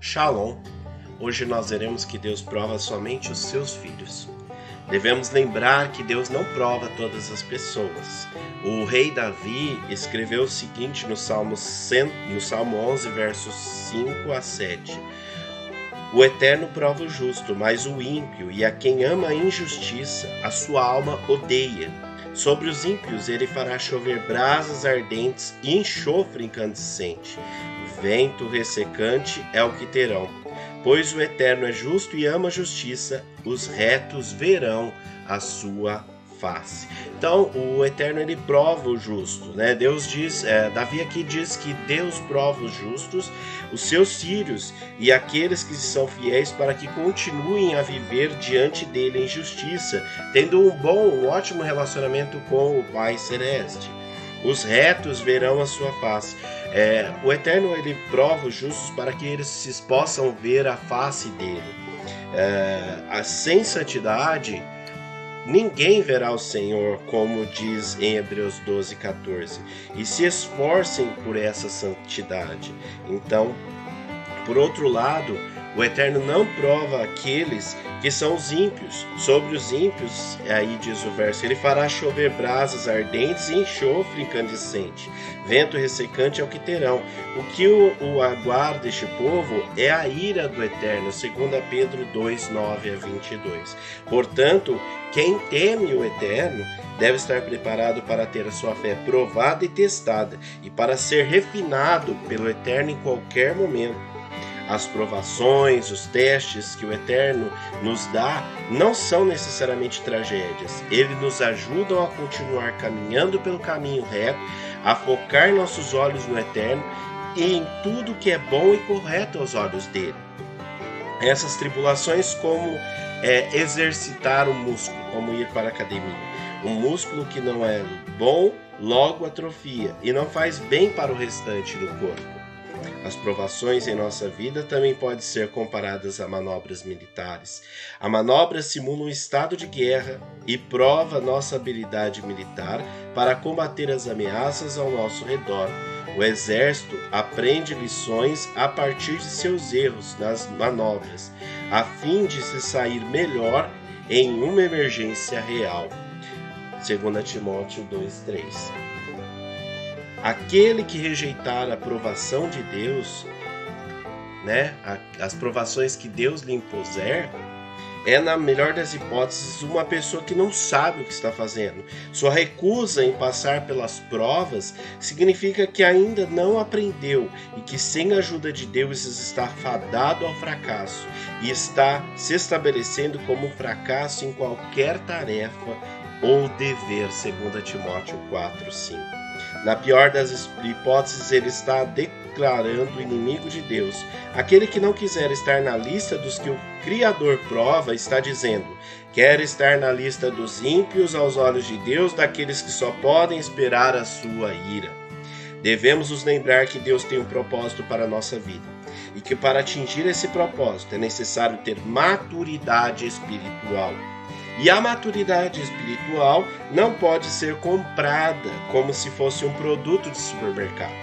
Shalom! Hoje nós veremos que Deus prova somente os seus filhos. Devemos lembrar que Deus não prova todas as pessoas. O rei Davi escreveu o seguinte no Salmo 11, versos 5 a 7. O Eterno prova o justo, mas o ímpio e a quem ama a injustiça, a sua alma odeia. Sobre os ímpios ele fará chover brasas ardentes e enxofre incandescente. Vento ressecante é o que terão. Pois o Eterno é justo e ama a justiça, os retos verão a sua face. Então, o Eterno ele prova o justo, né? Deus diz, Davi aqui diz que Deus prova os justos, os seus filhos e aqueles que são fiéis para que continuem a viver diante dele em justiça, tendo um ótimo relacionamento com o Pai Celeste. Os retos verão a sua face. O Eterno ele prova os justos para que eles possam ver a face dele. Sem santidade, ninguém verá o Senhor, como diz em Hebreus 12:14. E se esforcem por essa santidade. Então, por outro lado, o Eterno não prova aqueles que são os ímpios. Sobre os ímpios, aí diz o verso, ele fará chover brasas ardentes e enxofre incandescente. Vento ressecante é o que terão. O que o aguarda este povo é a ira do Eterno, 2 Pedro 2, 9 a 22. Portanto, quem teme o Eterno deve estar preparado para ter a sua fé provada e testada, e para ser refinado pelo Eterno em qualquer momento. As provações, os testes que o Eterno nos dá não são necessariamente tragédias. Eles nos ajudam a continuar caminhando pelo caminho reto, a focar nossos olhos no Eterno e em tudo que é bom e correto aos olhos dele. Essas tribulações como exercitar o músculo, como ir para a academia. Um músculo que não é bom, logo atrofia e não faz bem para o restante do corpo. As provações em nossa vida também podem ser comparadas a manobras militares. A manobra simula um estado de guerra e prova nossa habilidade militar para combater as ameaças ao nosso redor. O exército aprende lições a partir de seus erros nas manobras, a fim de se sair melhor em uma emergência real. 2 Timóteo 2:3. Aquele que rejeitar a provação de Deus, as provações que Deus lhe impuser, é, na melhor das hipóteses, uma pessoa que não sabe o que está fazendo. Sua recusa em passar pelas provas significa que ainda não aprendeu e que sem a ajuda de Deus está fadado ao fracasso e está se estabelecendo como um fracasso em qualquer tarefa ou dever, 2 Timóteo 4:5. Na pior das hipóteses, ele está declarando inimigo de Deus. Aquele que não quiser estar na lista dos que o Criador prova, está dizendo: quer estar na lista dos ímpios aos olhos de Deus, daqueles que só podem esperar a sua ira. Devemos nos lembrar que Deus tem um propósito para a nossa vida e que para atingir esse propósito é necessário ter maturidade espiritual. E a maturidade espiritual não pode ser comprada como se fosse um produto de supermercado.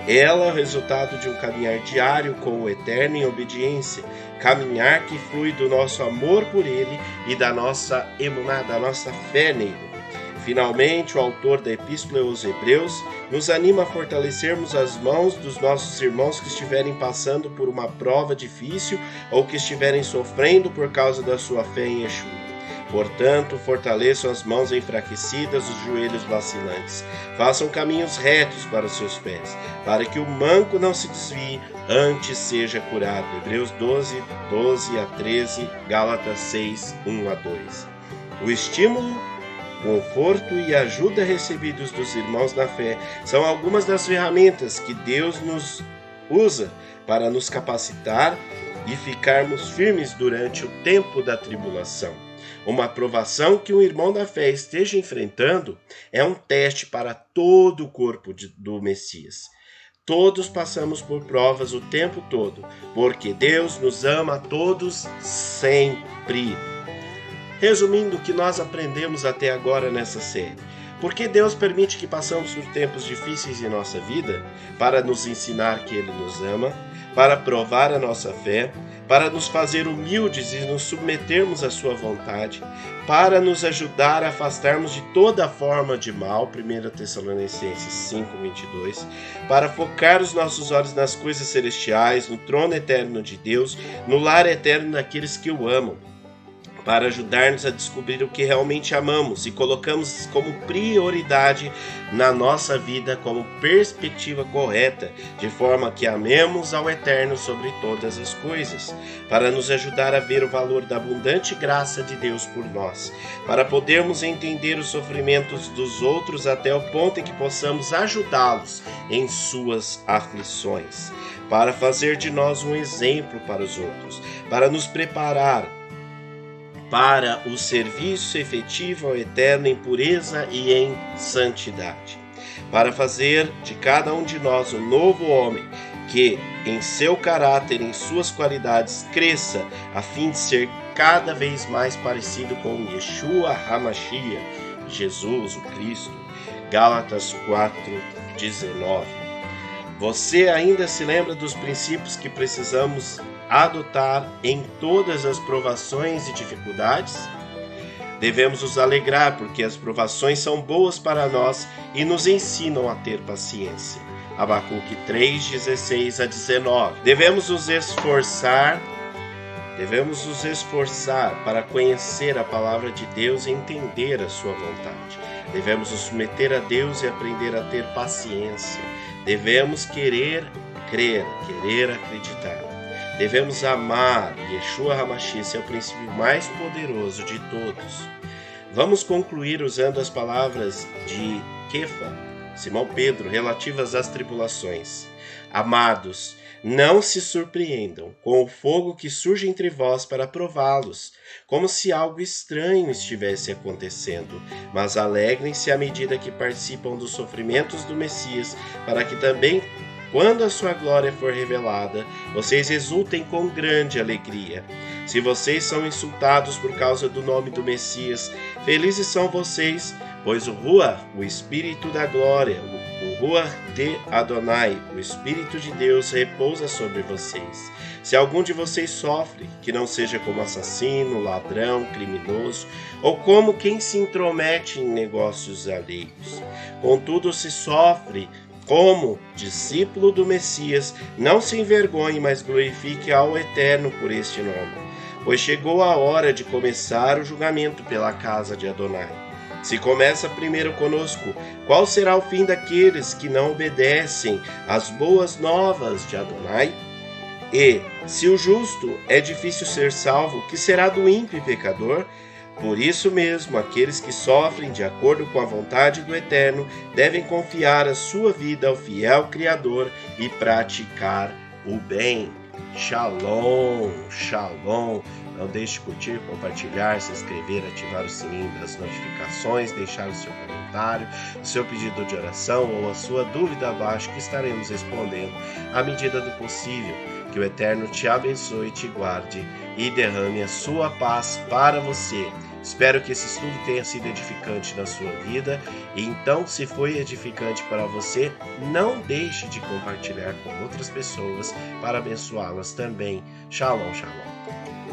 Ela é o resultado de um caminhar diário com o Eterno em obediência, caminhar que flui do nosso amor por Ele e da nossa emuná, da nossa fé nele. Finalmente, o autor da Epístola aos Hebreus nos anima a fortalecermos as mãos dos nossos irmãos que estiverem passando por uma prova difícil ou que estiverem sofrendo por causa da sua fé em Yeshua. Portanto, fortaleçam as mãos enfraquecidas, os joelhos vacilantes. Façam caminhos retos para os seus pés, para que o manco não se desvie, antes seja curado. Hebreus 12 a 13, Gálatas 6, 1 a 2. O estímulo, conforto e ajuda recebidos dos irmãos na fé são algumas das ferramentas que Deus nos usa para nos capacitar e ficarmos firmes durante o tempo da tribulação. Uma provação que um irmão da fé esteja enfrentando é um teste para todo o corpo do Messias. Todos passamos por provas o tempo todo, porque Deus nos ama a todos sempre. Resumindo o que nós aprendemos até agora nessa série. Por que Deus permite que passamos por tempos difíceis em nossa vida? Para nos ensinar que Ele nos ama, para provar a nossa fé, para nos fazer humildes e nos submetermos à sua vontade, para nos ajudar a afastarmos de toda forma de mal, 1 Tessalonicenses 5:22, para focar os nossos olhos nas coisas celestiais, no trono eterno de Deus, no lar eterno daqueles que o amam, para ajudar-nos a descobrir o que realmente amamos e colocamos como prioridade na nossa vida, como perspectiva correta, de forma que amemos ao Eterno sobre todas as coisas, para nos ajudar a ver o valor da abundante graça de Deus por nós, para podermos entender os sofrimentos dos outros até o ponto em que possamos ajudá-los em suas aflições, para fazer de nós um exemplo para os outros, para nos preparar para o serviço efetivo ao Eterno em pureza e em santidade, para fazer de cada um de nós um novo homem, que em seu caráter, em suas qualidades, cresça, a fim de ser cada vez mais parecido com Yeshua HaMashiach, Jesus, o Cristo. Gálatas 4:19. Você ainda se lembra dos princípios que precisamos adotar em todas as provações e dificuldades? Devemos nos alegrar, porque as provações são boas para nós e nos ensinam a ter paciência. Abacuque 3:16-19. Devemos nos esforçar para conhecer a palavra de Deus e entender a sua vontade. Devemos nos submeter a Deus e aprender a ter paciência. Devemos querer crer, querer acreditar. Devemos amar. Yeshua HaMashiach é o princípio mais poderoso de todos. Vamos concluir usando as palavras de Kefa, Simão Pedro, relativas às tribulações. Amados, não se surpreendam com o fogo que surge entre vós para prová-los, como se algo estranho estivesse acontecendo, mas alegrem-se à medida que participam dos sofrimentos do Messias, para que também, quando a sua glória for revelada, vocês exultem com grande alegria. Se vocês são insultados por causa do nome do Messias, felizes são vocês, pois o Ruach, o Espírito da glória, o Ruach de Adonai, o Espírito de Deus, repousa sobre vocês. Se algum de vocês sofre, que não seja como assassino, ladrão, criminoso, ou como quem se intromete em negócios alheios. Contudo, se sofre como discípulo do Messias, não se envergonhe, mas glorifique ao Eterno por este nome. Pois chegou a hora de começar o julgamento pela casa de Adonai. Se começa primeiro conosco, qual será o fim daqueles que não obedecem às boas novas de Adonai? E, se o justo é difícil ser salvo, que será do ímpio e pecador? Por isso mesmo, aqueles que sofrem de acordo com a vontade do Eterno devem confiar a sua vida ao fiel Criador e praticar o bem. Shalom, shalom. Não deixe de curtir, compartilhar, se inscrever, ativar o sininho das notificações, deixar o seu comentário, o seu pedido de oração ou a sua dúvida abaixo, que estaremos respondendo à medida do possível. Que o Eterno te abençoe e te guarde e derrame a sua paz para você. Espero que esse estudo tenha sido edificante na sua vida. E então, se foi edificante para você, não deixe de compartilhar com outras pessoas para abençoá-las também. Shalom, shalom.